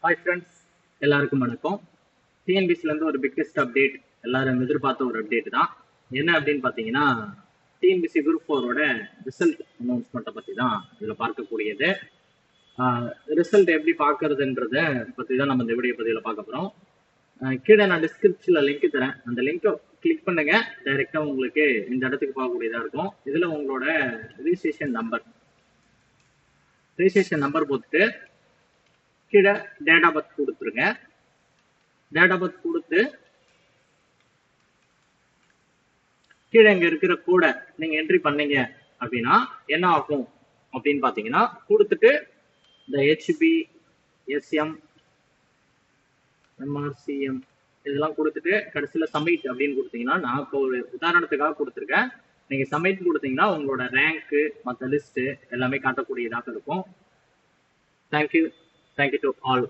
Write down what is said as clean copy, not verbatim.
Hi friends, எல்லாருக்கும் வணக்கம். டிஎன்பிசிலேருந்து ஒரு பிக்கெஸ்ட் அப்டேட், எல்லாரும் எதிர்பார்த்த ஒரு அப்டேட் தான். என்ன அப்படின்னு பார்த்தீங்கன்னா, டிஎன்பிசி குரூப் 4ஓட ரிசல்ட் அனௌன்ஸ்மெண்ட்டை பற்றி தான் இதில் பார்க்கக்கூடியது. ரிசல்ட் எப்படி பார்க்கறதுன்றத பற்றி தான் நம்ம இந்த வீடியோ பதிவில் பார்க்க போகிறோம். கீழே நான் டிஸ்கிரிப்ஷனில் லிங்க் தரேன். அந்த லிங்கை கிளிக் பண்ணுங்க, டைரெக்டாக உங்களுக்கு இந்த இடத்துக்கு பார்க்கக்கூடியதாக இருக்கும். இதில் உங்களோட ரிஜிஸ்ட்ரேஷன் நம்பர் போட்டுட்டு கீழே டேட் ஆஃப் பர்த் கொடுத்துருங்க. டேட் ஆஃப் பர்த் கொடுத்து கீழே இங்க இருக்கிற கோடை நீங்க என்ட்ரி பண்ணீங்க அப்படின்னா என்ன ஆகும் அப்படின்னு பாத்தீங்கன்னா, கொடுத்துட்டு இந்த ஹெச்பி, எஸ்எம், எம்ஆர்சிஎம் இதெல்லாம் கொடுத்துட்டு கடைசியில் சப்மிட் அப்படின்னு கொடுத்தீங்கன்னா, நான் இப்போ ஒரு உதாரணத்துக்காக கொடுத்துருக்கேன். நீங்க சப்மிட் கொடுத்தீங்கன்னா உங்களோட ரேங்க்கு மற்ற லிஸ்ட் எல்லாமே காட்டக்கூடியதாக இருக்கும். Thank you to all.